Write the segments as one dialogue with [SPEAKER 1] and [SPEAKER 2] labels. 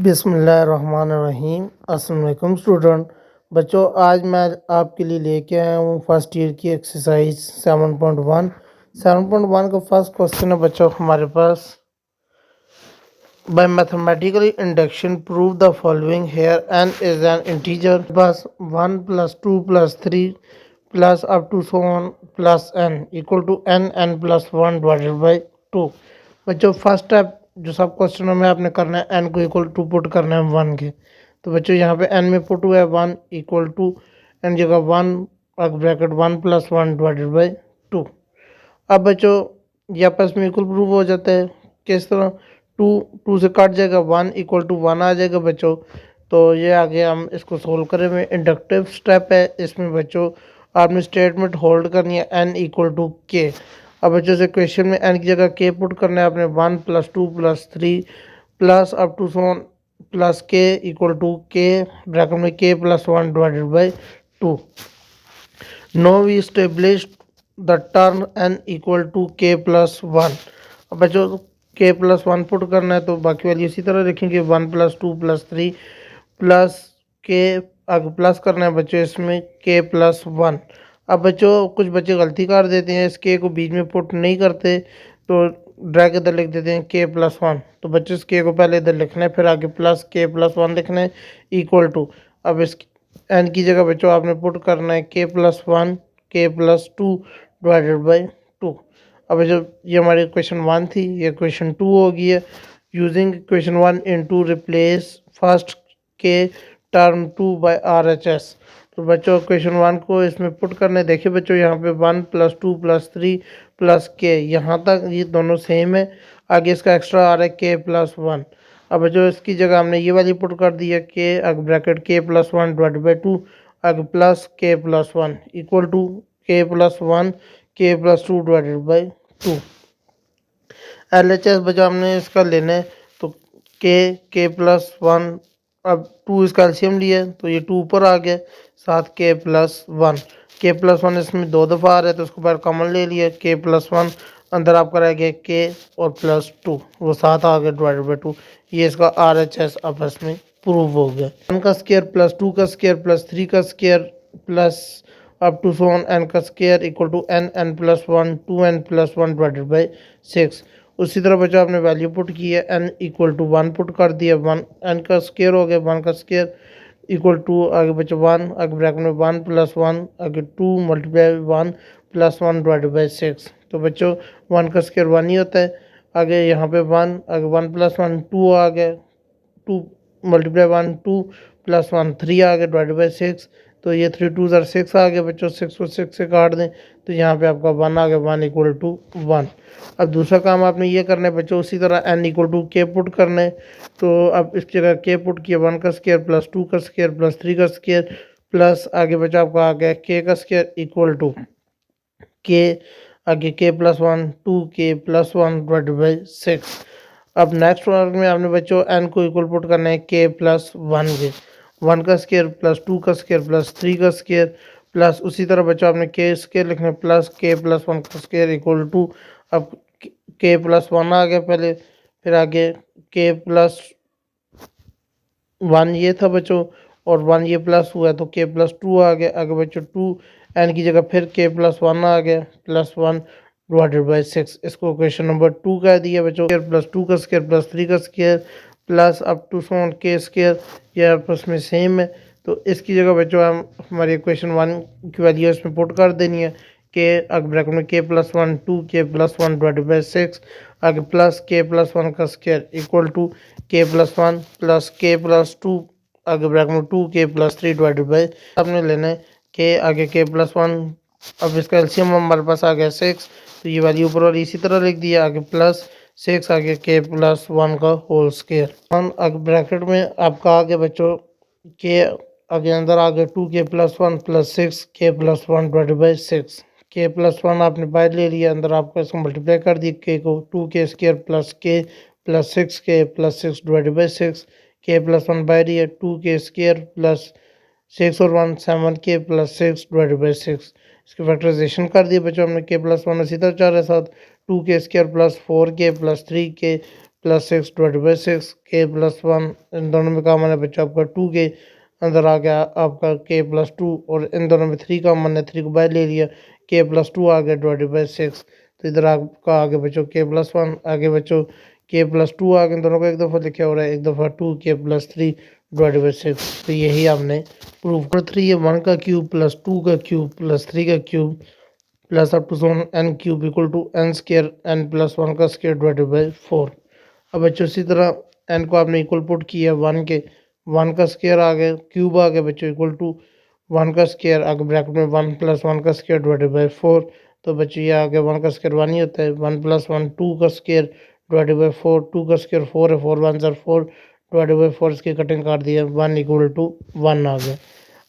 [SPEAKER 1] बिस्मिल्लाहिर्रहमानिर्रहीम। अस्सलाम वालेकुम स्टूडेंट। बच्चों, आज मैं आपके लिए लेके आया हूँ फर्स्ट ईयर की एक्सरसाइज 7.1। 7.1 का फर्स्ट क्वेश्चन है बच्चों हमारे पास। By mathematically induction prove the following. Here n is an integer बस 1 + 2 + 3 plus up to so on plus n equal to n + 1 divided by 2। बच्चों फर्स्ट स्टेप जो सब क्वेश्चनों में आपने करना है n को इक्वल टू पुट करना है 1 के। तो बच्चों यहाँ पे n में पुट हुआ है 1 इक्वल टू n जगह 1 ब्रैकेट 1 + 1 डिवाइडेड बाई 2। अब बच्चों ये आपस में इक्वल प्रूव हो जाता है। किस तरह? 2 से कट जाएगा, 1 इक्वल टू 1 आ जाएगा बच्चों। तो ये आगे हम इसको सोल्व करेंगे। इंडक्टिव स्टेप है इसमें बच्चों, आपने स्टेटमेंट होल्ड करनी है n इक्वल टू के। अब बच्चों से क्वेश्चन में n की जगह k पुट करना है आपने 1 + 2 + 3 plus up to so plus k equal to k bracket में k + 1 divided by 2। Now we establish the term n equal to k + 1। अब बच्चों k + 1 पुट करना है तो बाकी वाली इसी तरह लिखेंगे 1 + 2 + 3 प्लस k आगे प्लस करना है बच्चों इसमें k + 1। अब बच्चों कुछ बच्चे गलती कर देते हैं, इस k को बीच में पुट नहीं करते तो ड्रैग इधर लिख देते हैं k + 1। तो बच्चों इस k को पहले इधर लिखना है, फिर आगे प्लस k + 1 लिखना है इक्वल टू। अब इस n की जगह बच्चों आपने पुट करना है k + 1 k + 2 डिवाइडेड बाई 2। अब जब ये हमारी क्वेश्चन 1 थी, ये क्वेश्चन 2 हो गई है। Using question 1 into replace first के टर्म 2 बाय RHS। तो बच्चों क्वेश्चन 1 को इसमें पुट करने, देखिए बच्चों यहाँ पे 1 + 2 + 3 प्लस के, यहाँ तक ये दोनों सेम है। आगे इसका एक्स्ट्रा आ रहा है k + 1। अब बच्चों इसकी जगह हमने ये वाली पुट कर दी है k आगे ब्रैकेट k + 1 डिवाइडेड बाई 2 आगे plus k + 1 equal to k + 1 k + 2 divided by 2। LHS बच्चों हमने इसका लेना है तो k + 1, अब 2 इसका एलसीएम लिया है तो ये 2 ऊपर आ गया, साथ k + 1। k + 1 इसमें 2 दफ़ा आ रहा है तो उसको बाहर कॉमन ले लिया, k + 1 अंदर आपका रह गया k और +2 वो साथ आ गया डिवाइडेड बाई 2। ये इसका RHS आपस में प्रूव हो गया। 1 का स्क्वायर प्लस 2 का स्क्वायर प्लस 3 का square plus up to so n का square equal to n + 1 2n + 1 divided by 6। उसी तरह बच्चों आपने वैल्यू पुट की है n इक्वल टू 1 पुट कर दिया, 1 n का स्क्वायर हो गया, 1 का स्क्वायर इक्वल टू आगे बच्चों 1 आगे ब्रैकेट में 1 + 1 आगे 2 × 1 + 1 डिवाइडेड बाई 6। तो बच्चों 1 का स्क्वायर 1 ही होता है, आगे यहाँ पे 1 आगे 1 + 1 2 आ गया, 2 × 1 2 + 1 3 आ गया डिवाइडेड बाई 6। तो ये 3 2 ज़र 6 आ गया बच्चों, 6 को 6 से काट दें तो यहाँ पे आपका 1 आ गया, 1 इक्वल टू 1। अब दूसरा काम आपने ये करना है बच्चों, उसी तरह n equal to k put करना है। तो अब इस जगह k पुट किया 1 का स्क्वायर प्लस 2 का स्क्वायर प्लस 3 का स्क्वायर प्लस आगे बच्चा आपका आ गया k का स्क्वायर इक्वल टू k आगे k + 1 2k + 1 डिवाइडेड बाई 6। अब नेक्स्ट वर्ग में आपने बच्चों n को इक्वल पुट करना है k + 1 के, 1 का स्क्वायर प्लस 2 का स्क्वायर प्लस 3 का स्क्वायर प्लस उसी तरह बच्चों आपने k स्क्वायर लिखना है प्लस k + 1 का स्क्वायर इक्वल टू, अब k + 1 आ गया पहले, फिर आगे k + 1 ये था बच्चों और 1 ये प्लस हुआ तो k + 2 आ गया, आगे बच्चों 2 n की जगह फिर k + 1 आ गया +1 डिवाइडेड बाई 6। इसको क्वेश्चन नंबर 2 कह दिया बच्चों। प्लस 2 का स्क्वायर प्लस 3 का square plus up to so on k square, ये आपस में सेम है। तो इसकी जगह बच्चों हम हमारे क्वेश्चन 1 की वैल्यू इसमें पुट कर देनी है, k आगे ब्रैकेट में k + 1 2k + 1 डिवाइडेड बाई 6 आगे प्लस k + 1 का square equal to k + 1 plus k + 2 आगे ब्रैकेट में 2k + 3 डिवाइडेड बाई, आपने लेना है k आगे k + 1। अब इसका एलसीएम हमारे पास आ गया 6 तो ये वैल्यू ऊपर और इसी तरह लिख दिया, आगे प्लस 6 आगे k + 1 का होल स्क्वायर। 1 आगे ब्रैकेट में आपका आ गया बच्चों k आगे अंदर आ गया 2k + 1 plus 6k + 1 divided by 6। k + 1 आपने बाहर ले लिया, अंदर आपको इसको मल्टीप्लाई कर दी k को, 2k² plus k plus 6k plus 6 divided by 6। k + 1 बाहर ही है, 2k² प्लस 6 और 1 7k प्लस 6 डिवाइडेड बाई 6। इसकी फैक्टराइजेशन कर दी बच्चों हमने, k + 1 इसी तरह 4 है साथ 2k² plus 4k plus 3k plus 6 divided by 6 के प्लस 1, इन दोनों में कॉमन है बच्चों आपका 2 के, अंदर आ गया आपका के प्लस 2, और इन दोनों में 3 कॉमन है, 3 को बाहर ले लिया, के प्लस 2 आ गया डिवाइडेड बाई 6। तो इधर आपका आगे बच्चों के प्लस 1, आगे बच्चों के प्लस 2 आ गया, इन दोनों को एक दफ़ा लिखा हो रहा है, एक दफ़ा 2 के प्लस 3 डिवाइडेड बाई 6। तो यही आपने प्रूव कर 3 है 1 का क्यूब प्लस 2 का क्यूब प्लस 3 का cube plus up to so on N cube equal to N square N plus 1 का स्केयर डिवाइडेड बाई 4। अब बच्चों इसी तरह एन को आपने इक्वल पुट किया 1 के, 1 का स्केयर आ गया, क्यूब आ गया बच्चों इक्वल टू 1 का स्केयर, आगे ब्रैकेट में 1 प्लस 1 का स्केयर डिवाइडेड बाई 4। तो बच्चों ये आगे 1 का स्केयर 1 ही होता है, 1 प्लस 1 2 का स्केयर डिवाइडेड बाई 4, 2 का स्केयर 4 है, 4 1 4 डिवाइडेड बाई 4, इसकी कटिंग काट दिया, 1 इक्वल टू 1 आ गया।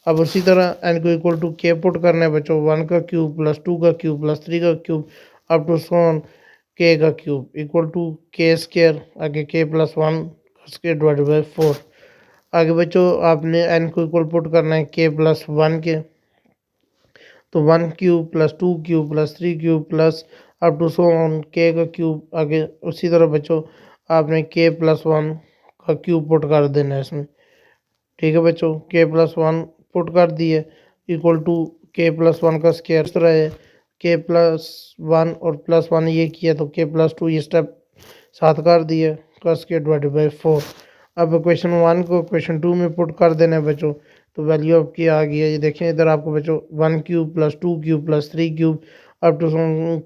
[SPEAKER 1] अब उसी तरह एन को इक्वल टू के पुट करना है बच्चों, 1 का क्यूब प्लस 2 का क्यूब प्लस 3 का क्यूब अप टू सोन के का क्यूब इक्वल टू के स्केयर, आगे के प्लस 1 का स्केयर डिवाइडेड बाई 4। आगे बच्चों आपने एन को इक्वल पुट करना है के प्लस 1 के, तो 1 cube plus 2 cube plus 3 cube plus up to सोन के का क्यूब। आगे उसी तरह बच्चों आपने के प्लस 1 का क्यूब पुट कर देना है इसमें। ठीक है बच्चों, के प्लस 1 पुट कर दिए इक्वल टू के प्लस 1 का स्केयर। इस तरह है के प्लस 1 और प्लस 1 ये किया, तो के प्लस 2 ये स्टेप साथ कर दिए का स्केयर डिवाइडेड बाई 4। अब क्वेश्चन 1 को क्वेश्चन 2 में पुट कर देना है बच्चों, तो वैल्यू आपकी आ गई है, ये देखें इधर आपको बच्चों 1 cube plus 2 cube plus 3 cube up to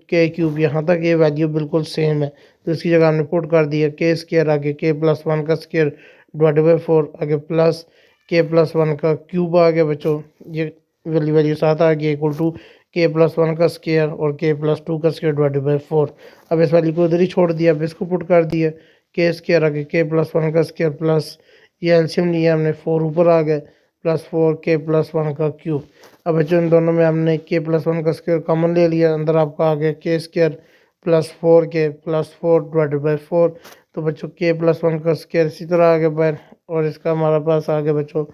[SPEAKER 1] के क्यूब, यहाँ तक ये वैल्यू बिल्कुल सेम है, तो इसकी जगह हमने पुट कर दिया के स्केयर, आगे के प्लस 1 का स्केयर डिवाइडेड बाई 4, आगे प्लस के प्लस 1 का क्यूब आ गया बच्चों, ये वैल्यू साथ आ गया इक्वल टू के प्लस 1 का स्केयर और के प्लस 2 का स्केयर डिवाइडेड बाई 4। अब इस वैल्यू को उधर ही छोड़ दिया, अब इसको पुट कर दिया के स्केयर, आगे के प्लस 1 का स्केयर प्लस ये एल्शियम लिया हमने 4 ऊपर आ गया प्लस 4 के प्लस 1 का क्यूब। अब बच्चों इन दोनों में हमने के प्लस 1 का स्केयर कॉमन ले लिया, अंदर आपका आ गया के स्केयर प्लस 4 के प्लस 4 डिवाइडेड बाई 4। तो बच्चों के प्लस 1 का स्केयर इसी तरह आ गया बाहर, और इसका हमारे पास आ गया बच्चों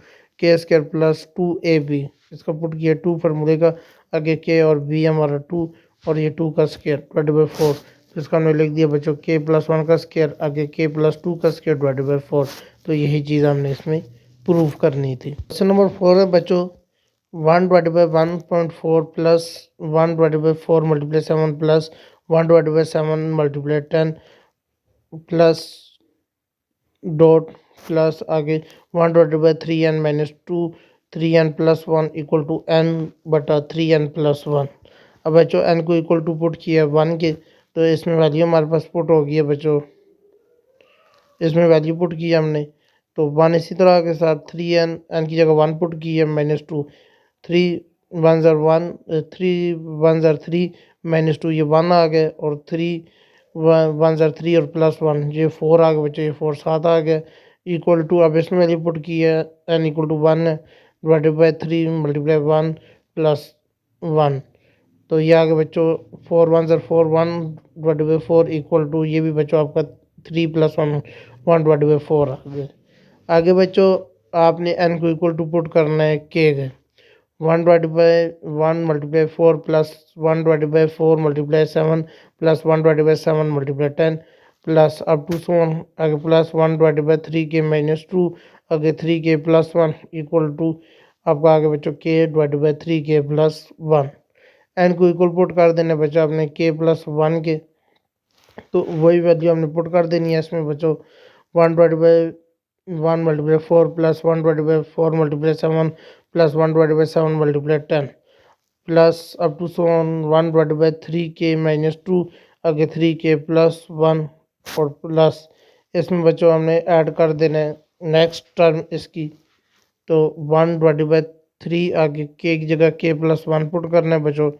[SPEAKER 1] के स्केयर प्लस 2ab, इसका पुट किया 2 फार्मूले का, आगे के और बी हमारा 2 और ये 2 का स्केयर डिवाइडेड बाई 4। तो इसका हमने लिख दिया बच्चों के प्लस 1 का स्केयर, आगे के प्लस 2 का स्केयर डिवाइडेड बाई 4। तो यही चीज़ हमने इसमें प्रूव करनी थी। क्वेश्चन नंबर 4 है बच्चों 1 divided by 1.4 plus 1 divided by 4 multiply 7 plus 1 divided by 7 multiply 10 plus dot plus आगे 1 divided by 3n minus 2 3n plus 1 equal to n बटा 3n प्लस 1। अब बच्चों n को इक्वल टू पुट किया 1 के, तो इसमें वैल्यू हमारे पास पुट हो गई है बच्चों, इसमें वैल्यू पुट की हमने, तो 1 इसी तरह के साथ 3n n की जगह 1 पुट की है माइनस 2, 3 1 ज़र 1 3 1 ज़र 3 माइनस 2 ये 1 आ गए, और 3 1 ज़र 3 और प्लस 1 ये 4 आ गए बच्चों, ये 4 साथ आ गए इक्वल टू, अब इसमें वैल्यू पुट की है n equal to 1 divided by 3 multiply 1 plus 1। तो ये आगे बच्चों 4 1 ज़र 4 1 डिवाइडेड बाई 4 इक्वल टू, ये भी बच्चों आपका 3 प्लस 1 1 डिवाइडेड बाई 4 आ गए। आगे बच्चों आपने n को इक्वल टू पुट करना है के गए 1 divided by 1 multiply 4 plus 1 divided by 4 multiply 7 plus 1 divided by 7 multiply 10 plus up to so on आगे प्लस 1 डिवाइडेड बाई 3 के माइनस 2 आगे 3 के प्लस 1 इक्वल टू आपका आगे बच्चों के डिवाइडेड बाई 3 के प्लस 1। एन को इक्वल पुट कर देना बच्चों आपने के प्लस 1 के, तो वही वैल्यू हमने पुट कर देनी है इसमें बच्चों 1 divided by 1 multiply 4 plus 1 divided by 4 multiply 7 plus 1 divided by 7 multiply 10 plus up to so on 1 divided by 3 के माइनस 2 आगे 3 के प्लस 1 और प्लस इसमें बच्चों हमने ऐड कर देना है नेक्स्ट टर्म इसकी, तो 1 डिवाइडेड बाई 3 आगे के की जगह के प्लस 1 पुट करना है बच्चों,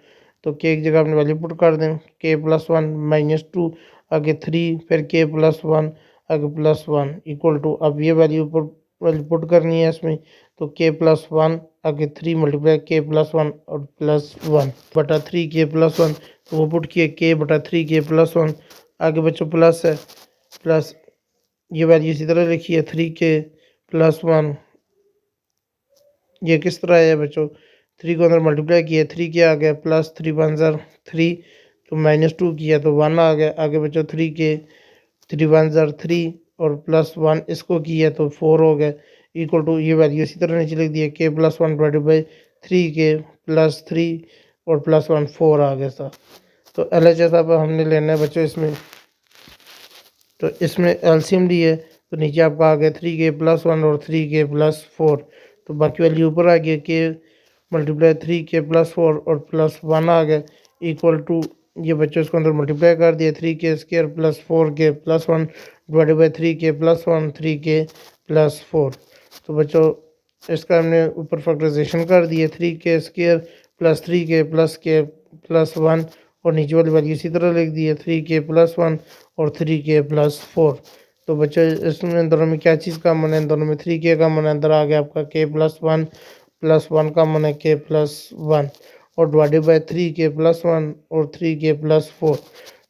[SPEAKER 1] तो के की जगह अपने वैल्यू पुट कर दें के प्लस 1 माइनस 2 आगे 3 फिर के प्लस 1 आगे प्लस 1 इक्वल टू, अब ये वैल्यू वैल्यू पुट करनी है इसमें, तो के प्लस 1 आगे 3 मल्टीप्लाई के प्लस 1 और प्लस 1 बटा 3 के प्लस 1, तो वो पुट किए के बटा 3 के प्लस 1, आगे बच्चों प्लस है प्लस ये वैल्यू इसी तरह लिखी है 3 के प्लस 1, ये किस तरह है बच्चों 3 को अंदर मल्टीप्लाई किया 3 के आ गया प्लस 3 1 ज़र 3 तो माइनस 2 किया तो 1 आ गया, आगे बच्चों 3 के 3 वन ज़र 3 और प्लस 1 इसको किया तो 4 हो गए इक्वल टू ये वैल्यू इसी तरह नीचे लिख दिया के प्लस 1 डिवाइडेड बाई 3 के प्लस 3 और प्लस 1 4 आ गया था। तो LHS अब हमने लेना है बच्चों इसमें, तो इसमें एलसीएम ली है तो नीचे आपका आ गया 3 के प्लस 1 और 3 के प्लस 4, तो बाकी वैल्यू ऊपर आ गया के मल्टीप्लाई 3 के प्लस 4 और प्लस 1 आ गया इक्वल टू ये बच्चों इसको अंदर मल्टीप्लाई कर दिया 3 के स्क्वायर प्लस 4 के प्लस 1 डिवाइडेड बाई 3 के प्लस 1 3 के प्लस 4। तो बच्चों इसका हमने ऊपर फैक्टराइजेशन कर दिया 3 के स्क्वायर प्लस 3 के प्लस 1 और नीचे वाली वैल्यू इसी तरह लिख दी है 3 के प्लस 1 और 3 के प्लस 4। तो बच्चों इसमें दोनों में क्या चीज़ कॉमन है, दोनों में 3 के कॉमन है, अंदर आ गया आपका के प्लस 1 कॉमन है के प्लस 1 और डिवाइडेड बाय 3 के प्लस 1 और 3 के प्लस 4।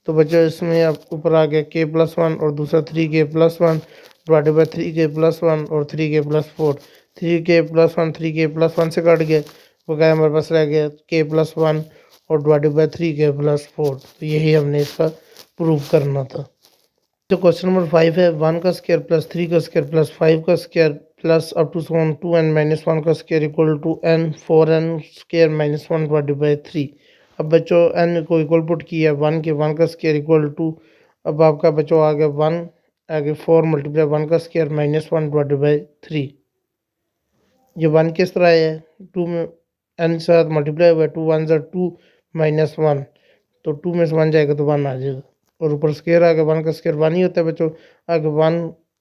[SPEAKER 1] तो बच्चों इसमें आप ऊपर आ गया के प्लस 1 और दूसरा 3 के प्लस 1 डिवाइडेड बाय 3 के प्लस 1 और 3 के प्लस 4। 3 के प्लस 1 3 के प्लस 1 से कट गया, वो क्या हमारे पास रह गया के प्लस 1 और डिवाइडेड बाय 3 के प्लस 4। तो यही हमने इसका प्रूव करना था। तो क्वेश्चन नंबर 5 है 1 का स्क्वायर प्लस 3 का स्क्वायर प्लस 5 का square plus up to 2n minus 1 का square equal to n 4n square minus 1 divided by 3। अब बच्चों n को इक्वल पुट किया 1 के 1 का स्क्वायर इक्वल टू, अब आपका बच्चों आ गया 1 आगे 4 मल्टीप्लाई 1 का स्क्वायर माइनस 1 डिवाइडेड बाई 3। ये 1 किस तरह है 2 में n साथ मल्टीप्लाई हुआ 2 1 ज़र 2 माइनस 1, तो 2 में से 1 जाएगा तो 1 आ जाएगा और ऊपर स्क्वायर आ गया 1 का स्क्वायर 1 ही होता है बच्चों। आगे 1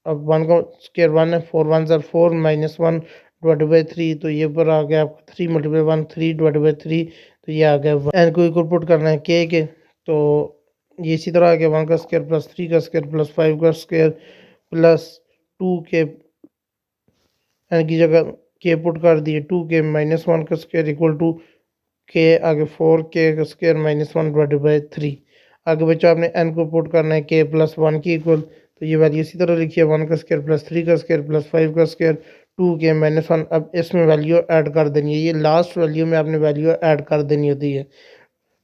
[SPEAKER 1] अब 1 का स्क्वायर 1 है 4 1 ज़र 4 माइनस 1 डिवाइडेड बाई 3, तो ये पर आ गया आपका 3 मल्टीप्लाई 1 3 डिवाइडेड बाई 3, तो ये आ गया एन को इक्वल पुट करना है के, तो ये इसी तरह आ गया 1 का स्क्वायर प्लस 3 का स्क्वायर प्लस 5 का स्क्वायर प्लस 2 के एन की जगह के पुट कर दिए 2 के माइनस 1 का स्क्वायर इक्वल टू के आगे 4 के स्क्वायर माइनस 1 डिवाइडेड बाई 3। आगे बच्चों आपने n को पुट करना है के प्लस 1 की इक्वल, तो ये वैल्यू इसी तरह लिखी है 1 का स्क्वायर प्लस 3 का स्क्वायर प्लस 5 का स्क्वायर 2 के माइनस 1। अब इसमें वैल्यू ऐड कर देनी है, ये लास्ट वैल्यू में आपने वैल्यू ऐड कर देनी होती है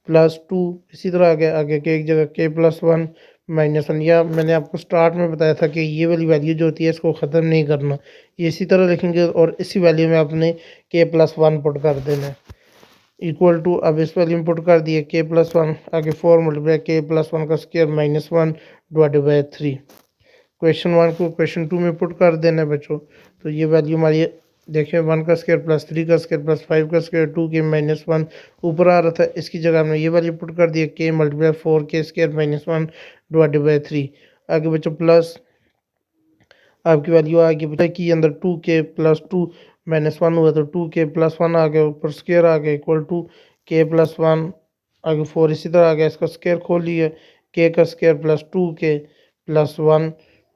[SPEAKER 1] प्लस 2 इसी तरह आगे के एक जगह के प्लस 1 माइनस 1, या मैंने आपको स्टार्ट में बताया था कि ये वाली वैल्यू जो होती है इसको ख़त्म नहीं करना, ये इसी तरह लिखेंगे और इसी वैल्यू में आपने के प्लस 1 पुट कर देना है इक्वल टू, अब इस वैल्यू में पुट कर दिए के प्लस 1 आगे 4 मल्टीप्लाई के प्लस 1 का square minus 1 divided by 3। Question 1 को क्वेश्चन 2 में पुट कर देना है बच्चों, तो ये वैल्यू हमारी देखिए 1 का स्क्वायर प्लस 3 का स्क्वायर प्लस 5 का स्क्वायर 2 के माइनस 1 ऊपर आ रहा था, इसकी जगह हमने ये वैल्यू पुट कर दिया के मल्टीप्लाई 4 के स्क्वायर माइनस 1 डिवाइडेड बाई 3। आगे बच्चों प्लस आपकी वैल्यू आ गई बच्चा की अंदर 2 के प्लस 2 माइनस 1 हुआ तो 2 के प्लस 1 आ गया ऊपर स्क्वायर आ गया इक्वल टू के प्लस 1 आगे 4 इसी तरह आ गया, इसका स्क्वायर खोल लिया के का स्क्वायर प्लस 2 के प्लस 1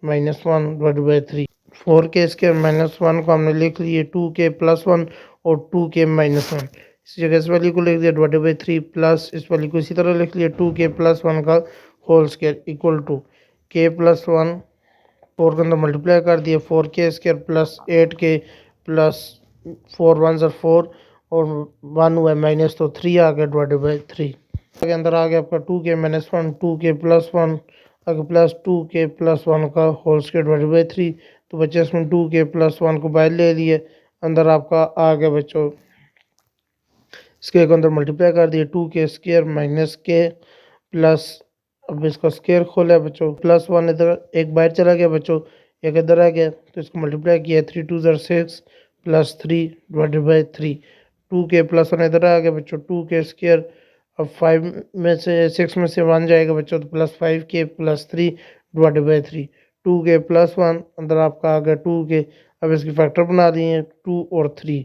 [SPEAKER 1] माइनस 1 डिवाइडेड बाई 3। 4 के स्क्वायर माइनस 1 को हमने लिख लिए 2 के प्लस 1 और 2 के माइनस 1, इस जगह इस वैल्यू को लिख दिया डिवाइडेड बाई 3 प्लस इस वैल्यू को इसी तरह लिख लिया 2 के प्लस 1 का whole square equal to k plus 1 4 के अंदर मल्टीप्लाई कर दिया 4 के स्क्वायर प्लस 8 के प्लस 4 1 ज़र 4 और 1 हुआ माइनस तो 3 आ गया डिवाइडेड बाई 3। के अंदर आ गया आपका 2 के माइनस 1 2 के प्लस 1 आगे प्लस 2 के प्लस 1 का होल स्क्वायर डिवाइडेड बाई 3, तो बच्चे इसमें 2 के प्लस 1 को बाहर ले लिए, अंदर आपका आ गया बच्चों इसके अंदर मल्टीप्लाई कर दिए 2 के स्क्वायर माइनस के प्लस, अब इसका स्क्वायर खोला है बच्चों प्लस 1 इधर एक बाहर चला गया बच्चों एक इधर आ गया, तो इसको मल्टीप्लाई किया 3 2 ज़र 6 प्लस 3 डिवाइडेड बाई 3। 2 के प्लस 1 इधर आ गया बच्चों 2 के स्क्वायर, अब 5 में से 6 में से 1 जाएगा बच्चों तो प्लस 5 के प्लस 3 डिवाइडेड बाई 3। 2 के प्लस 1 अंदर आपका आ गया 2 के, अब इसकी फैक्टर बना दिए 2 और 3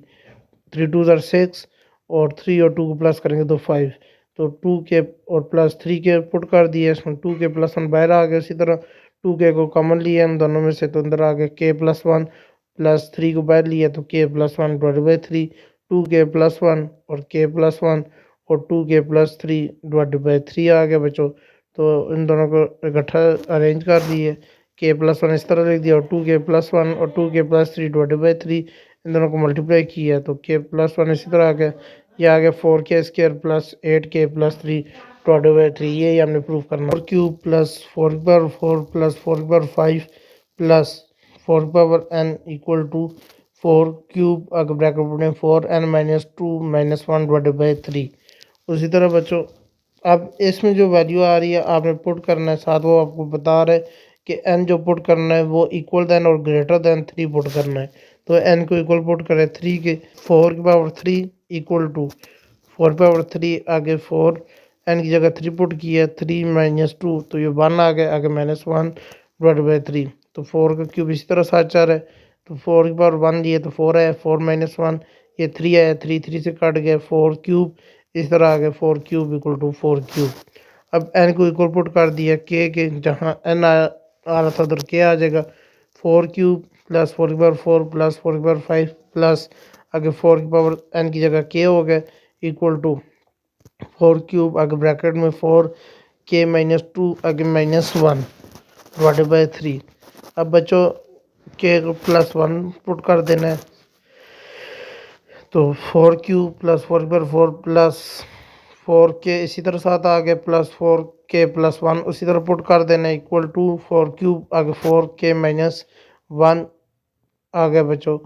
[SPEAKER 1] 3 2 ज़र 6 और 3 और 2 को प्लस करेंगे तो 5, तो 2 के और प्लस 3 के पुट कर दिए इसमें 2 के प्लस 1 बाहर आ गया, इसी तरह 2 के को कॉमन लिया इन दोनों में से तो अंदर आ गया के प्लस 1 प्लस 3 को बाहर लिया तो के प्लस 1 डिवाइडेड बाई 3। 2 के प्लस 1 और के प्लस 1 और 2 के प्लस 3 डिवाइडेड बाई 3 आ गया बच्चों, तो इन दोनों को इकट्ठा अरेंज कर दिए के प्लस 1 इस तरह लिख दिया और 2 के प्लस 1 और 2 के प्लस 3 डिवाइडेड बाई 3 इन दोनों को मल्टीप्लाई किया तो के प्लस 1 इसी तरह आ गया, यह आ गया 4 के स्क्वायर प्लस 8 के प्लस 3 डिवाइड 3 ये हमने प्रूव करना। 4 क्यूब प्लस 4 की पावर 4 प्लस 4 की पावर 5 प्लस 4 की power n equal to 4 cube आगे ब्रैकेट में 4n-2 -1/3। उसी तरह बच्चों अब इसमें जो वैल्यू आ रही है आपने पुट करना है, साथ वो आपको बता रहा है कि n जो पुट करना है वो इक्वल देन और ग्रेटर देन 3 पुट करना है। तो n को इक्वल पुट करें 3 के, 4 की पावर 3 इक्वल टू 4 की पावर 3 आगे 4 n की जगह 3 पुट किया, 3 - 2 तो ये 1 आ गया, आगे -1/3। तो 4 का क्यूब इसी तरह साथ जा रहा है, तो 4 की पावर 1 दिए तो 4 आया, 4 - 1 ये 3 आया, 3 3 से कट गया, 4 क्यूब इस तरह आ गया, 4 क्यूब इक्वल टू 4 क्यूब। अब n को इक्वल पुट कर दिया के जहाँ n आ रहा था उधर के आ जाएगा, 4 क्यूब प्लस 4 की पावर 4 प्लस 4 की पावर 5 प्लस आगे 4 की पावर n की जगह के हो गया इक्वल टू 4 क्यूब आगे ब्रैकेट में 4 k-2 आगे -1/3। अब बच्चों के +1 पुट कर देना है, तो 4 क्यूब प्लस 4 की पावर 4 प्लस 4 के इसी तरह साथ आ गया प्लस 4 k+1 उसी तरह पुट कर देना है इक्वल टू 4 क्यूब आगे 4 k-1 आ गया बच्चों।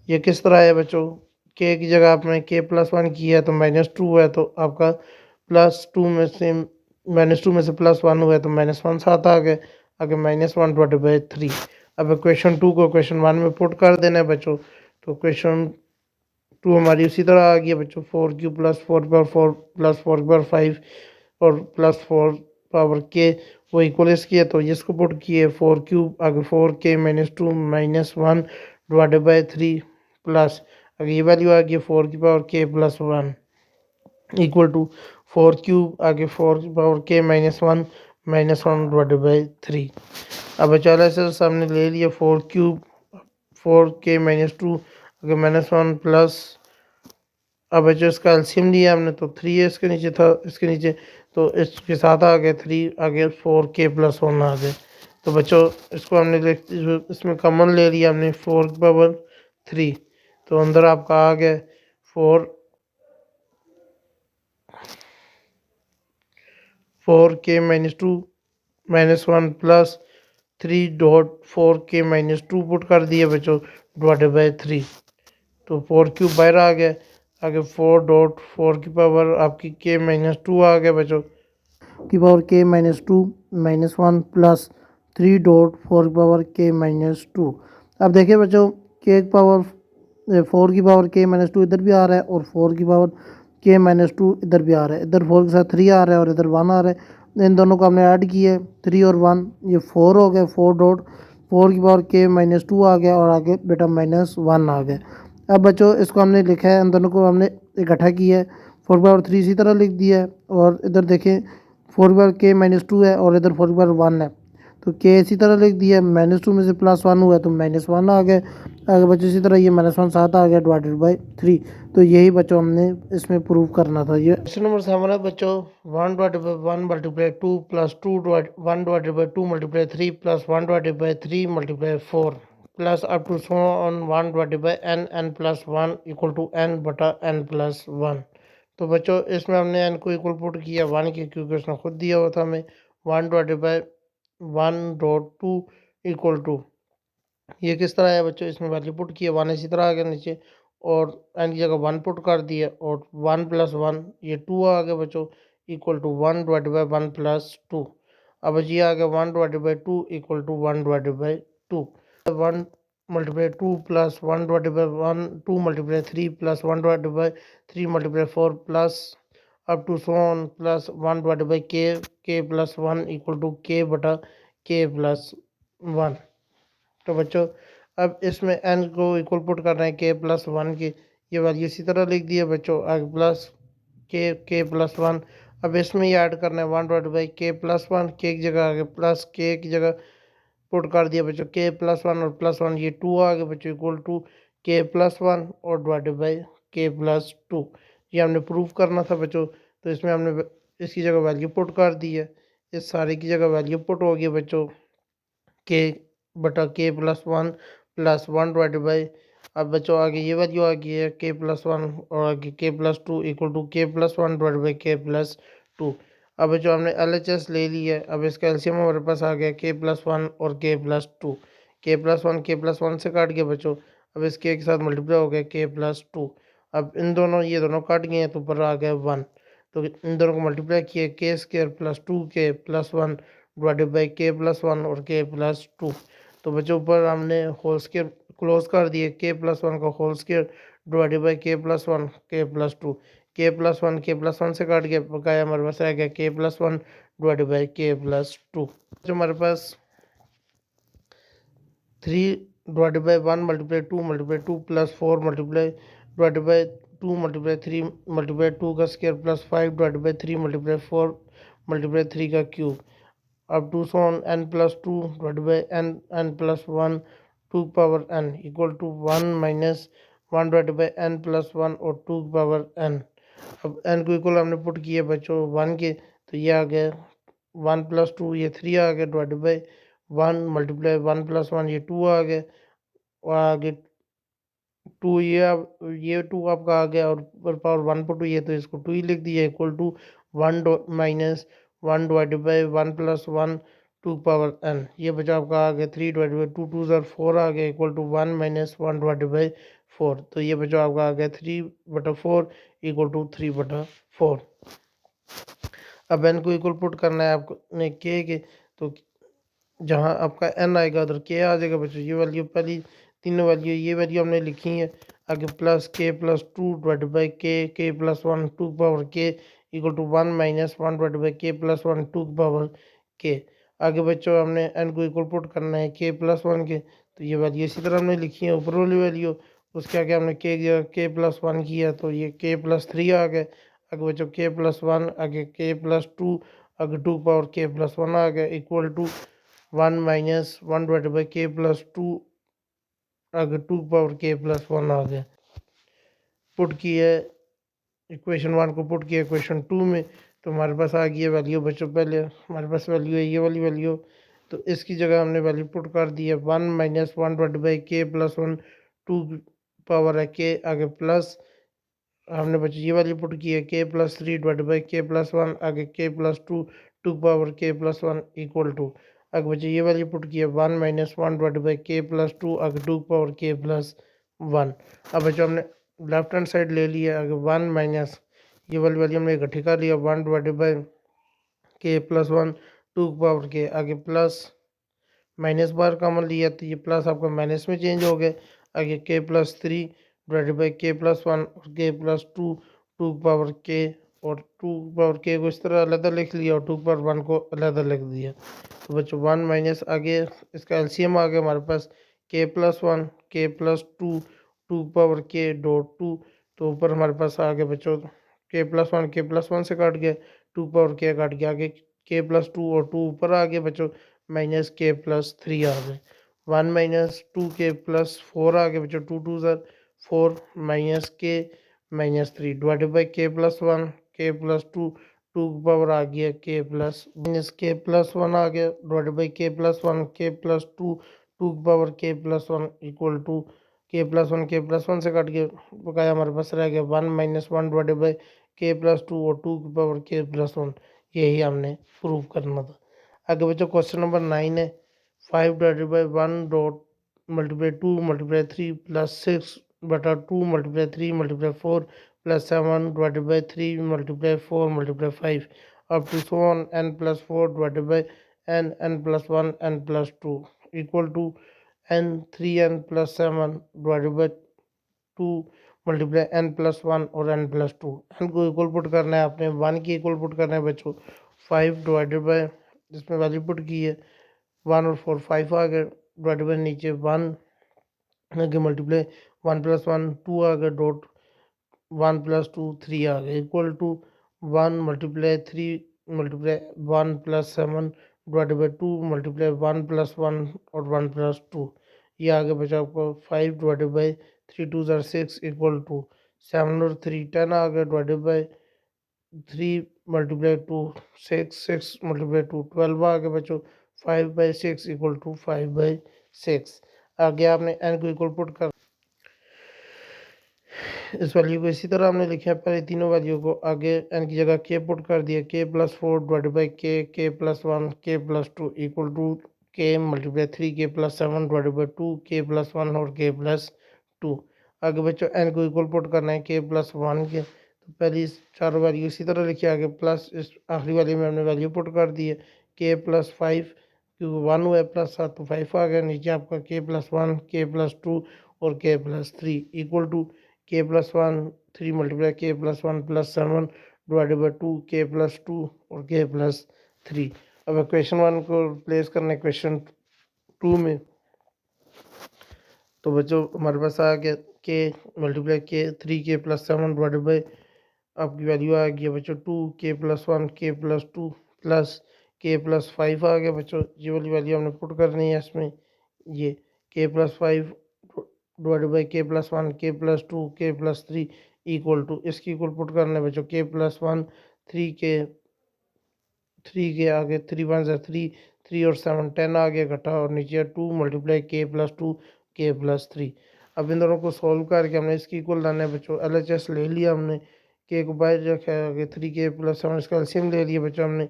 [SPEAKER 1] ये किस तरह है बच्चों, के की जगह आपने k+1 किया तो -2 है, तो आपका +2 में से -2 में से +1 हुआ है तो -1 साथ आ गए, आगे -1/3। अब क्वेश्चन 2 को क्वेश्चन 1 में पुट कर देना है बच्चों, तो क्वेश्चन 2 हमारी उसी तरह आ गई बच्चों, 4 क्यूब प्लस 4 की पावर 4 प्लस 4 की पावर 5 और प्लस 4 पावर के वो इक्वल इसकी है, तो इसको पुट किए 4 क्यूब आगे 4 k-2 -1/3 प्लस आगे ये वैल्यू आ गई 4 की power k+1 equal to 4 cube आगे 4 की पावर k-1 -1/3। अब चलो ऐसे सामने ले लिया 4 क्यूब 4k-2 आगे -1 प्लस, अब जो इसका एलसीएम लिया हमने तो 3 है इसके नीचे था, इसके नीचे तो इसके साथ आ गया 3 आगे 4k+1 आ गए। तो बच्चों इसको हमने इसमें कॉमन ले लिया हमने 4 की पावर 3, तो अंदर आपका आ गया 4k-2 -1 प्लस 3.4k-2 पुट कर दिया बच्चों /3। तो 4 क्यूब बाहर आ गया, आगे 4.4 की पावर आपकी k-2 आ गया बच्चों की पावर k-2 -1 प्लस 3.4 की पावर k-2। अब देखिए बच्चों के की पावर 4 की पावर k-2 इधर भी आ रहा है और 4 की पावर k-2 इधर भी आ रहा है, इधर 4 के साथ 3 आ रहा है और इधर 1 आ रहा है, इन दोनों को हमने ऐड किया 3 और 1 ये 4 हो गया, 4.4 की पावर k-2 आ गया और आगे बेटा -1 आ गया। अब बच्चों इसको हमने लिखा है, इन दोनों को हमने इकट्ठा किया है, 4/3 इसी तरह लिख दिया है और इधर देखें 4k-2 है और इधर 4/1 है, तो के इसी तरह लिख दिया, -2 में से +1 हुआ है तो -1 आ गए, आगे बच्चों इसी तरह ये -1 साथ आ गया /3। तो यही बच्चों हमने इसमें प्रूव करना था। ये क्वेश्चन नंबर 7 है बच्चों, 1/1 × 2 plus 1/2 × 3 plus 1/3 × 4 plus up to so on 1/n+1 equal to n/n+1। तो बच्चों इसमें हमने n को इक्वल पुट किया 1 के, क्योंकि उसने खुद दिया हुआ था हमें 1/1.2 इक्वल टू, ये किस तरह है बच्चों, इसमें वैल्यू पुट किया 1 इसी तरह आ गया नीचे और n की जगह 1 पुट कर दिया और 1 + 1 ये 2 आ गया बच्चों इक्वल टू 1/1 + 2। अब ये आ गया 1/2 equal to 1/2, 1 × 2 plus 1/1 2 × 3 plus 1/3 × 4 plus up to so on plus 1/k+1 equal to k/k+1। तो बच्चों अब इसमें n को इक्वल पुट कर रहे हैं k+1 की, ये वैल्यू इसी तरह लिख दी है बच्चों, आगे प्लस k+1। अब इसमें ये ऐड करना है 1/k+1, के की जगह आगे प्लस के की जगह पुट कर दिया बच्चों k+1 और +1 ये 2 आ गए बच्चों इक्वल टू k+1 और /k+2। ये हमने प्रूफ करना था बच्चों, तो इसमें हमने इसकी जगह वैल्यू पुट कर दी है, इस सारे की जगह वैल्यू पुट हो गई बच्चों k/k+1 प्लस 1/, अब बच्चों आगे ये वैल्यू आ गई है k+1 और आगे k+2 equal to k+1 /k+2। अब जो हमने LHS ले ली है, अब इसका एलसीएम हमारे पास आ गया k+1 और k+2। k+1 k+1 से काट गया बच्चों, अब इसके एक साथ मल्टीप्लाई हो गया k+2। अब इन दोनों ये दोनों काट गए हैं तो ऊपर आ गया 1, तो इन दोनों को मल्टीप्लाई किया k² + 2k+1 divided by k+1 और k+2। तो बच्चों ऊपर हमने होल स्क्वायर क्लोज कर दिए, k+1 का whole square divided by k+1 k+2। k+1 से काट के बकाया हमारे पास आ गया k+1 डिवाइडेड बाई k+2। जो हमारे पास 3 divided by 1 multiply 2 plus 4 multiply divided by 2 multiply 3 multiply 2 का square plus 5 divided by 3 multiply 4 multiply 3 का क्यूब। अब 2 so on n+2 divided by n+1 2 power n equal to 1 minus 1 divided by n+1 और 2 power n। अब n को equal हमने put किया बच्चों 1 के, तो ये आ गया 1+2 ये 3 आ गया डिवाइडेड बाई 1 मल्टीप्लाई 1+1 ये 2 आ गया, और आगे 2 ये 2 आपका आ गया, और पावर 1 पर 2 ये, तो इसको 2 ही लिख दिया equal to 1 minus 1 divided by 1+1 2 power n। ये बचा आपका आ गया 3 डिवाइडेड बाई 2 2 4 आ गया equal to 1 minus 1 divided by 4। तो ये बचा आपका आ गया 3/4 इक्वल टू 3/4। अब n को इक्वल पुट करना है आपने के, तो जहाँ आपका n आएगा उधर k आ जाएगा बच्चों। ये वैल्यू पहली तीनों वैल्यू ये वैल्यू हमने लिखी है, आगे plus k+2 divided by k+1 2 power k equal to 1 minus 1 divided by k+1 2 power k। आगे बच्चों हमने n को इक्वल पुट करना है k+1 के, तो ये वैल्यू इसी तरह हमने लिखी है ऊपर वाली वैल्यू, उसके आगे हमने k+1 किया तो ये k+3 आ गए। आगे बच्चों k+1 आगे k+2 आगे 2 पावर k+1 आ गया equal to 1 minus 1 divided by k+2 आगे 2 पावर k+1 आ गया। पुट किया इक्वेशन 1 को पुट किया इक्वेशन 2 में, तो हमारे पास आ गई वैल्यू बच्चों। पहले हमारे पास वैल्यू है ये वाली वैल्यू, तो इसकी जगह हमने वैल्यू पुट कर दी है 1 minus 1 divided by k+1 2 power है k आगे प्लस हमने बच्चे ये वाली पुट की है k+3 डिवाइडेड बाई k+1 आगे k+2 2 power k+1 equal to, आगे बच्चे ये वाली पुट की है 1 माइनस 1 डिवाइडेड बाई k+2 आगे 2 पावर k+1। अब बच्चों हमने लेफ्ट हैंड साइड ले लिया, आगे 1 माइनस ये वाली वैल्यू हमने इकट्ठी कर लिया 1 divided by k+1 2 power k आगे प्लस माइनस बार कॉमन लिया तो ये प्लस आपका माइनस में चेंज हो गया, आगे k+3 डिवाइडेड बाई k+1 और k+2 2 पावर k और 2 पावर k को इस तरह अलग लिख लिया और 2 पावर 1 को अलग लिख दिया। तो बच्चों 1 माइनस आगे इसका एलसीएम आ गया हमारे पास k+1 k+2 2 power k dot 2, तो ऊपर हमारे पास आ गया बच्चों k+1 से काट गया 2 पावर k काट गया, आगे k+2 और 2 ऊपर आ गया बच्चों माइनस k+3 आ गए 1 माइनस 2k+4 आ गया बच्चों 2 2 4 minus k minus 3 divided by k+1 k+2 2 power आ गया k+1 आ गया divided by k+1 k+2 2 power k+1 equal to k+1 से काट के बकाया हमारे पास रह गया 1 माइनस 1 डिवाइडेड बाई k+2 और 2 की पावर k+1। यही हमने प्रूव करना था। आगे बच्चों क्वेश्चन नंबर 9 है 5 divided by 1 dot multiply 2 multiply 3 plus 6 बटा 2 multiply 3 multiply 4 plus 7 divided by 3 multiply 4 multiply 5 up to so on n+4 divided by n+1 n+2 equal to n3n+7 divided by 2 multiply n+1 और n+2। n को equal put करना है आपने 1 की equal put करना है बच्चों 5 डिवाइडेड बाई जिसमें वैल्यू पुट की है 1 और 4 5 आ गए डिवाइडेड बाई नीचे 1 आगे मल्टीप्लाई 1+1 2 आ गए डॉट 1+2 3 आ गए equal to 1 multiply 3 multiply 1+7 divided by 2 multiply 1+1 और 1+2। ये आगे बचा आपको 5 डिवाइडेड बाई 3 2 6 इक्वल टू 7 और 3 10 आ गए डिवाइडेड बाई 3 मल्टीप्लाई 2 6 6 मल्टीप्लाई 2 12 आ गए बच्चों 5/6 इक्वल टू 5/6। आगे आपने n को इक्वल पुट कर इस वैल्यू को इसी तरह हमने लिखा है, पहले तीनों वैल्यू को आगे एन की जगह के पुट कर दिया, के प्लस 4 डिवाइडेड बाई के प्लस 1 के प्लस 2 इक्वल टू के मल्टीप्लाई 3 के प्लस 7 डिवाइडेड बाई 2 के प्लस 1 और के प्लस 2। आगे बच्चों एन को इक्वल पुट करना है के प्लस 1 के, तो पहली चारों वैल्यू इसी तरह लिखी, आगे प्लस इस आखिरी वैल्यू में हमने वैल्यू पुट कर दी है के प्लस 5, क्योंकि 1 हुआ है प्लस 7 तो 5 आ गया, नीचे आपका के प्लस 1 के प्लस 2 और के plus 3 equal to k plus 1 3 multiply के प्लस 1 प्लस 7 डिवाइडेड बाई 2 के प्लस 2 और के प्लस 3। अब क्वेश्चन 1 को रिप्लेस करना है क्वेश्चन 2 में, तो बच्चों हमारे पास आ गया के मल्टीप्लाई के 3 के प्लस 7 डिवाइडेड बाई आपकी वैल्यू आ गई है बच्चों 2 के प्लस 1 के प्लस 2 प्लस के प्लस 5 आ गया बच्चों। ये वाली वैल्यू हमने पुट करनी है इसमें, ये के प्लस 5 डिवाइडेड बाई के प्लस 1 के प्लस 2 के प्लस 3 इक्वल टू, इसकी इक्वल पुट करना है बच्चों के प्लस 1 3 के आगे 3 1 3 3 और 7 10 आ गया इकट्ठा, और नीचे 2 मल्टीप्लाई के प्लस 2 के प्लस 3। अब इन दोनों को सॉल्व करके हमने इसकी इक्वल लाना है बच्चों, LHS ले लिया हमने, के को बाहर रखा है, आगे 3 के प्लस 7 इसका एलसीएम ले लिया बच्चों हमने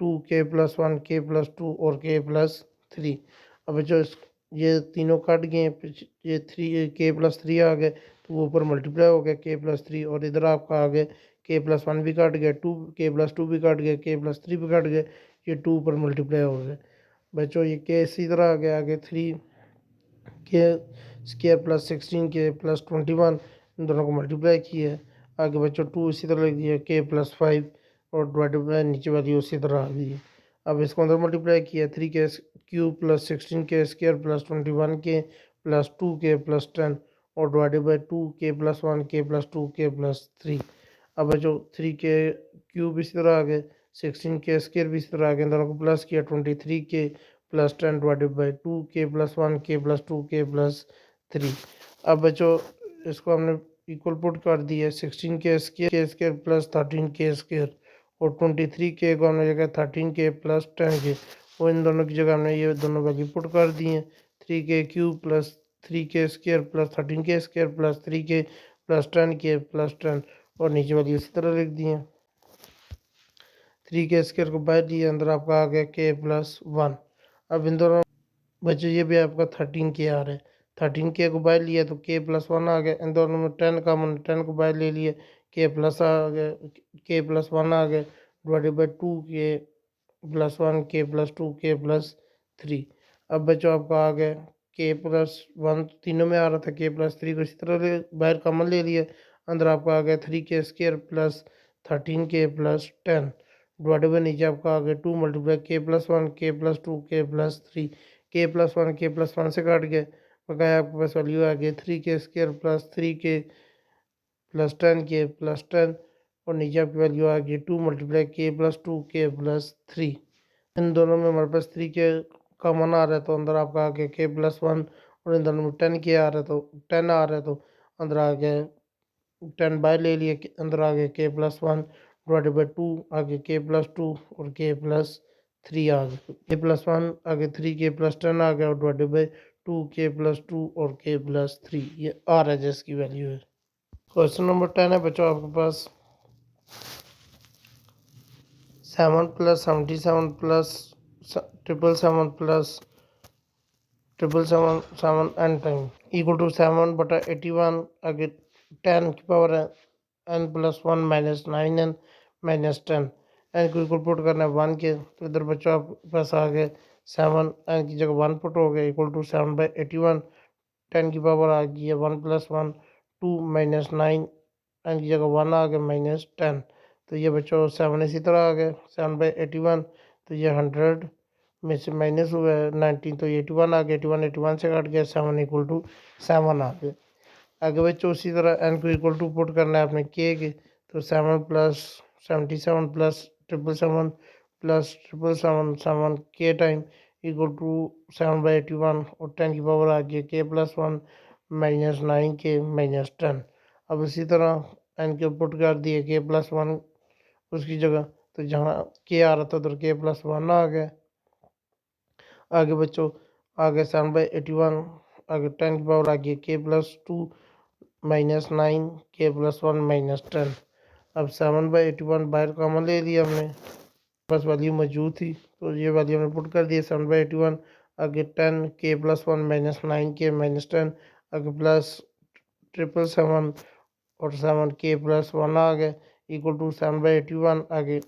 [SPEAKER 1] 2 के प्लस 1 के प्लस 2 और के प्लस 3। अब बच्चों ये तीनों कट गए, ये 3 के प्लस 3 आ गए तो वो ऊपर मल्टीप्लाई हो गया के प्लस 3, और इधर आपका आ गया के प्लस 1 भी कट गया, 2 के प्लस 2 भी कट गया, के प्लस 3 भी कट गए, ये 2 ऊपर मल्टीप्लाई हो गए बच्चों। ये के इसी तरह आ गया, आगे 3 के स्केयर प्लस 16 के प्लस 21, इन दोनों को मल्टीप्लाई किया है, आगे बच्चों 2 इसी तरह लिख दिया के प्लस 5 और डिवाइडेड बाई नीचे वाली उसी तरह आ गई है। अब इसको अंदर मल्टीप्लाई किया 3 के क्यूब प्लस 16 के स्केयर प्लस 21 के प्लस 2 के प्लस 10 और डिवाइडेड बाई 2 के प्लस 1 के प्लस 2 के प्लस 3। अब जो 3 के क्यूब इसी तरह आ गए, 16 के स्केयर भी इसी तरह आ गए, इन दोनों को प्लस किया 23 के प्लस 10 डिवाइडेड बाई 2 के प्लस 1 के प्लस 2 के प्लस 3। अब बच्चों इसको हमने इक्वल पुट कर दिया 16 के स्केयर प्लस 13 के स्केयर, और 23 के को हमने जगह 13 के प्लस 10 के, और इन दोनों की जगह हमने ये दोनों वैल्यू पुट कर दी हैं 3 के क्यूब प्लस 3 के स्केयर प्लस 13 के स्केयर प्लस 3 के प्लस 10 के प्लस 10, और नीचे वाली इसी तरह लिख दी हैं। 3 के स्केयर को बाहर दिया, अंदर आपका आ गया के प्लस 1। अब इन दोनों बच्चों ये भी आपका 13 के आ रहा है, 13 के को बाहर लिया तो के प्लस 1 आ गया, इन दोनों में 10 का मन 10 को बाहर ले लिए, के प्लस आ गया, के प्लस 1 आ गया डिवाइडेड बाई 2 के प्लस 1 के प्लस 2 के प्लस 3। अब बच्चों आपका आ गया के प्लस 1 तीनों में आ रहा था, के प्लस 3 को इसी तरह बाहर कॉमन ले लिया, अंदर आपका आ गया 3 के स्केयर प्लस 13 के प्लस 10 डिवाइडेड बाई नीचे आपका आ गया 2 मल्टीप्लाई के प्लस 1 के प्लस 2 के प्लस 3, के प्लस 1 के प्लस 1 से काट गए, बकाया आपके पास वैल्यू आ गई 3 के स्केयर प्लस 3 के प्लस 10 के प्लस 10, और नीचे आपकी वैल्यू आ गई 2 मल्टीप्लाई के प्लस 2 के प्लस 3। इन दोनों में हमारे पास 3 के कॉमन आ रहा है तो अंदर आपका आ गया के प्लस 1, और इन दोनों में 10 के आ रहा है तो 10 आ रहा है तो अंदर आ गया 10 बाय ले लिए, अंदर आ गया के प्लस 1 डिवाइडेड बाई 2, आगे के प्लस 2 और के प्लस 3 आ गया, के प्लस 1 आगे 3 के प्लस 10 आ गया और डिवाइडेड बाई 2 के प्लस 2 और के प्लस 3, ये आर एच एस की वैल्यू है। क्वेश्चन नंबर 10 है बच्चों आपके पास 7 plus 77 plus 777 plus 777 n time equal to 7/81, आगे 10 की पावर है n plus 1 minus 9n minus 10, n को इक्वल पुट करना है 1 के, तो इधर बच्चों आपके पास आ गए 7, एन की जगह 1 पुट हो गया इक्वल टू 7/81, 10 की पावर आ गई है 1 प्लस 1 2 माइनस 9, एन की जगह 1 आ गया माइनस 10, तो ये बच्चों 7 इसी तरह आ गए 7/81, तो ये 100 में से माइनस हुआ है 19, तो 81 आ गया, 81 से कट गया 7 इक्वल टू 7 आ गया। आगे बच्चों उसी तरह एन को इक्वल टू पुट करना है आपने के, तो 7 प्लस 77 प्लस 777 प्लस 777 के टाइम इक्वल टू 7/81, और 10 की पावर आ गई के प्लस 1 माइनस 9 के माइनस 10। अब इसी तरह एन के पुट कर दिए के प्लस 1 उसकी जगह, तो जहाँ के आ रहा था उधर के प्लस 1 आ गया। आगे बच्चों आगे 7/81, आगे 10 की पावर आ गई के प्लस 2 -9 के प्लस 1 -10। अब 7/81 बाहर कॉमन ले लिया हमने, बस वैल्यू मौजूद थी तो ये वैल्यू हमने पुट कर दी। 7/81 आगे 10 के प्लस 1 -9 के -10 आगे प्लस 777 और 7 के प्लस 1 आ गए इक्वल टू 7/81 आगे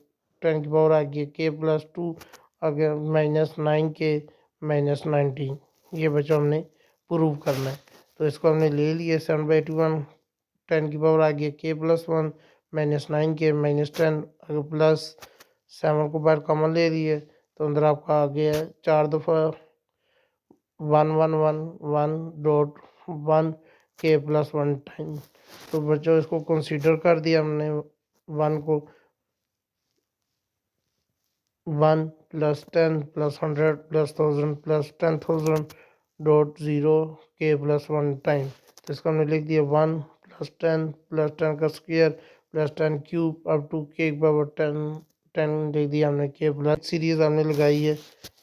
[SPEAKER 1] 10 की पावर आ गई के प्लस 2 आगे -9 के -19। ये बच्चों हमने प्रूव करना है तो इसको हमने ले लिया। 7/81 10 की पावर आ गई के प्लस 1 -9 के -10 आगे प्लस 7 को बाहर कॉमन ले लिए तो अंदर आपका आ गया 4 दफ़ा 1111.1 के प्लस 1 टाइम। तो बच्चों इसको कंसीडर कर दिया हमने 1 को 1 प्लस 10 प्लस 100 प्लस 1000 प्लस 10,000.0 के प्लस 1 टाइम। तो इसको हमने लिख दिया 1 प्लस 10 का square plus 10 cube up to k power 10 लिख दिया हमने के प्लस सीरीज हमने लगाई है।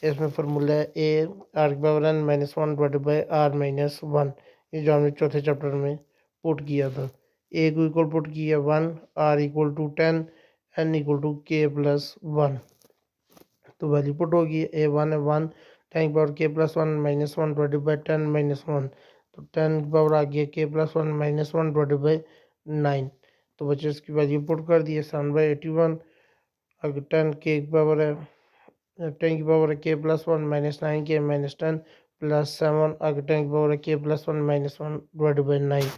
[SPEAKER 1] इसमें फार्मूला है ए आर की power n -1 divided by r -1। ये जो हमने चौथे चैप्टर में पुट किया था। ए को इक्वल पुट किया 1, r equal to 10, n equal to k plus 1। तो वैल्यू पुट होगी A1 है 1 10 की पावर के प्लस 1 -1 डिवाइडेड बाई 10 -1। तो 10 की पावर आ गई के प्लस 1 -1 डिवाइडेड बाई 9। तो बच्चे इसकी वैल्यू पुट कर दी है 7/81 अगर 10 के पावर है 10 की पावर है के प्लस 1 -9 के -10 प्लस 7 आगे 10 की पावर है के प्लस 1 -1 डिवाइडेड बाई 9।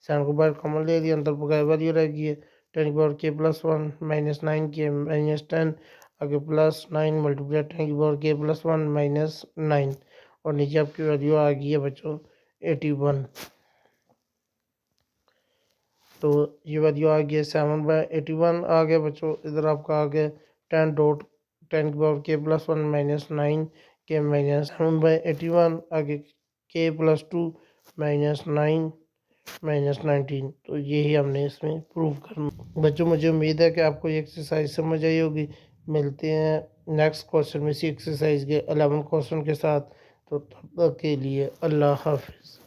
[SPEAKER 1] 7 को बाहर कॉमन ले लिया अंदर बकाया वैल्यू रह गई है 10 की पावर के प्लस 1 -9 के -10 आगे प्लस 9 मल्टीप्लाई 10 की पावर के प्लस 1 -9 और नीचे आपकी वैल्यू आ गई है बच्चों 81। तो ये वैल्यू आ गया 7/81 आ गया बच्चों। इधर आपका आ गया 10 की पावर के प्लस 1 -9 के -7/81 आगे के प्लस 2 -9 -19। तो यही हमने इसमें प्रूव करना। बच्चों मुझे उम्मीद है कि आपको ये एक्सरसाइज समझ आई होगी। मिलते हैं नेक्स्ट क्वेश्चन में इसी एक्सरसाइज के 11 क्वेश्चन के साथ। तो तब तक के लिए अल्लाह हाफिज़।